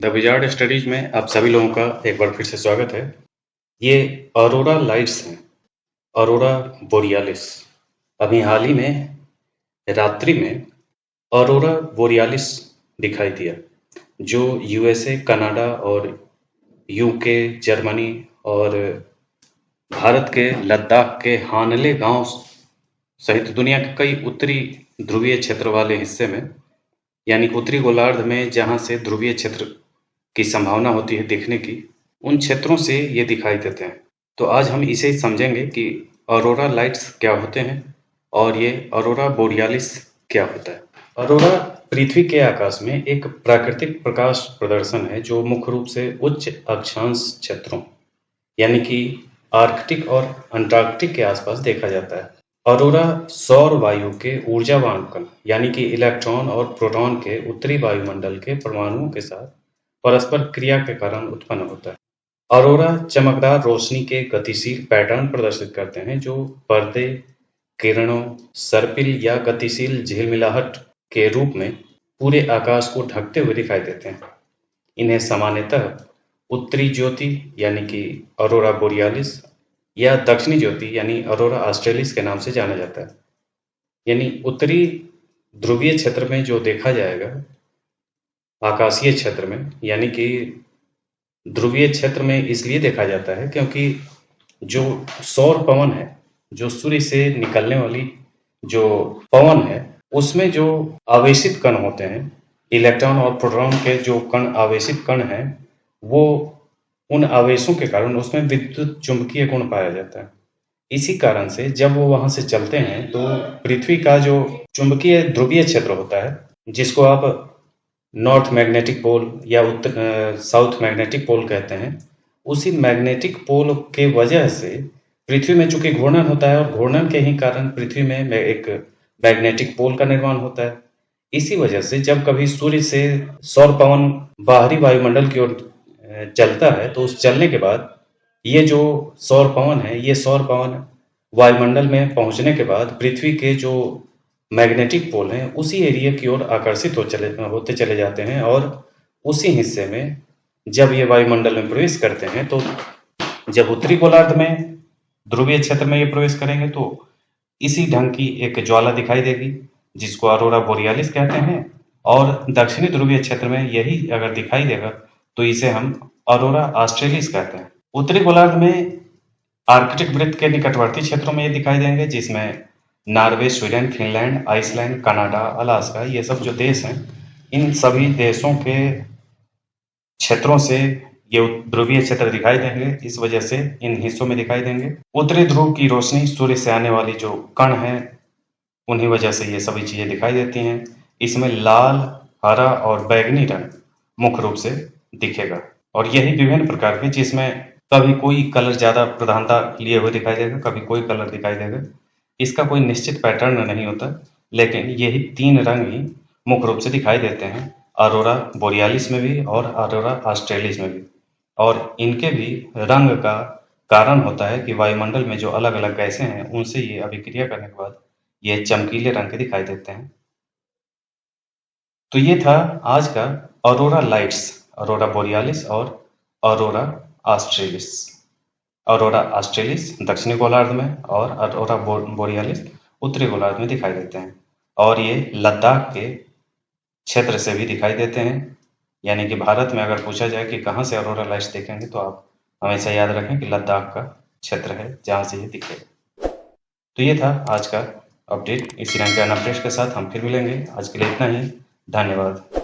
The wizard studies में आप सभी लोगों का एक बार फिर से स्वागत है। ये ऑरोरा लाइट्स हैं, ऑरोरा बोरियालिस। अभी हाल ही में रात्रि में ऑरोरा बोरियालिस दिखाई दिया, जो यूएसए, कनाडा और यूके, जर्मनी और भारत के लद्दाख के हानले गांव सहित दुनिया के कई उत्तरी ध्रुवीय क्षेत्र वाले हिस्से में, यानी उत्तरी गोलार्ध में जहां से ध्रुवीय क्षेत्र की संभावना होती है दिखने की, उन क्षेत्रों से ये दिखाई देते हैं। तो आज हम इसे ही समझेंगे कि ऑरोरा लाइट्स क्या होते हैं और ये ऑरोरा बोरियालिस क्या होता है। ऑरोरा पृथ्वी के आकाश में एक प्राकृतिक प्रकाश प्रदर्शन है जो मुख्य रूप से उच्च अक्षांश क्षेत्रों यानी कि आर्कटिक और अंटार्कटिक के आसपास देखा जाता है। ऑरोरा सौर वायु के ऊर्जावान कण यानी कि इलेक्ट्रॉन और प्रोटॉन के उत्तरी वायुमंडल के परमाणुओं के साथ परस्पर क्रिया के कारण उत्पन्न होता है। ऑरोरा चमकदार रोशनी के गतिशील पैटर्न प्रदर्शित करते हैं जो पर्दे, किरणों, सर्पिल या गतिशील झिलमिलाहट के रूप में पूरे आकाश को ढकते हुए दिखाई देते हैं। इन्हें सामान्यतः उत्तरी ज्योति यानी कि ऑरोरा बोरियालिस या दक्षिणी ज्योति यानी ऑरोरा ऑस्ट्रेलिस के नाम से जाना जाता है। यानी उत्तरी ध्रुवीय क्षेत्र में जो देखा जाएगा, आकाशीय क्षेत्र में, यानी कि ध्रुवीय क्षेत्र में इसलिए देखा जाता है क्योंकि जो सौर पवन है, जो सूर्य से निकलने वाली जो पवन है, उसमें जो आवेशित कण होते हैं, इलेक्ट्रॉन और प्रोटॉन के जो कण आवेशित कण हैं, वो उन आवेशों के कारण उसमें विद्युत चुंबकीय गुण पाया जाता है। इसी कारण से जब वो वहां से चलते हैं तो पृथ्वी का जो चुंबकीय ध्रुवीय क्षेत्र होता है, जिसको आप नॉर्थ मैग्नेटिक पोल या साउथ मैग्नेटिक पोल कहते हैं, उसी मैग्नेटिक पोल के वजह से पृथ्वी में चूंकि घूर्णन होता है और घूर्णन के ही कारण पृथ्वी में एक मैग्नेटिक पोल का निर्माण होता है। इसी वजह से जब कभी सूर्य से सौर पवन बाहरी वायुमंडल की ओर चलता है तो उस चलने के बाद ये जो सौर पवन है, ये सौर पवन वायुमंडल में पहुंचने के बाद पृथ्वी के जो मैग्नेटिक पोल हैं उसी एरिया की ओर आकर्षित होते चले जाते हैं और उसी हिस्से में जब ये वायुमंडल में प्रवेश करते हैं तो जब उत्तरी गोलार्ध में ध्रुवीय क्षेत्र में ये प्रवेश करेंगे तो इसी ढंग की एक ज्वाला दिखाई देगी जिसको ऑरोरा बोरियालिस कहते हैं, और दक्षिणी ध्रुवीय क्षेत्र में यही अगर दिखाई देगा तो इसे हम ऑरोरा ऑस्ट्रेलिस कहते हैं। उत्तरी गोलार्ध में आर्कटिक वृत्त के निकटवर्ती क्षेत्रों में ये दिखाई देंगे, जिसमें Norway, Sweden, Finland, Iceland, Canada, Alaska, ये सब जो देश हैं, इन सभी देशों के क्षेत्रों से ये ध्रुवीय क्षेत्र दिखाई देंगे। इस वजह से इन हिस्सों में दिखाई देंगे। उत्तरी ध्रुव की रोशनी सूर्य से आने वाली जो कण हैं, उन्हीं वजह से ये सभी चीजें दिखाई देती हैं। इसमें लाल, हरा और बैगनी रंग मुख्य रूप से दिखेगा, और यही विभिन्न प्रकार के, जिसमें कभी कोई कलर ज्यादा प्रधानता लिए हुए दिखाई देगा, कभी कोई कलर दिखाई देगा। इसका कोई निश्चित पैटर्न नहीं होता, लेकिन यही तीन रंग ही मुख्य रूप से दिखाई देते हैं ऑरोरा बोरियालिस में भी और ऑरोरा ऑस्ट्रेलिस में भी। और इनके भी रंग का कारण होता है कि वायुमंडल में जो अलग अलग गैसें हैं उनसे ये अभिक्रिया करने के बाद ये चमकीले रंग के दिखाई देते हैं। तो ये था आज का ऑरोरा लाइट्स, ऑरोरा बोरियालिस और ऑरोरा ऑस्ट्रेलिस। ऑरोरा ऑस्ट्रेलिस दक्षिणी गोलार्ध में और ऑरोरा बोरियालिस उत्तरी गोलार्ध में दिखाई देते हैं, और ये लद्दाख के क्षेत्र से भी दिखाई देते हैं। यानी कि भारत में अगर पूछा जाए कि कहाँ से ऑरोरा लाइट्स देखेंगे तो आप हमेशा याद रखें कि लद्दाख का क्षेत्र है जहाँ से ये दिखेगा। तो ये था आज का अपडेट। इसी रंग के अपडेट्स के साथ हम फिर मिलेंगे। आज के लिए इतना ही। धन्यवाद।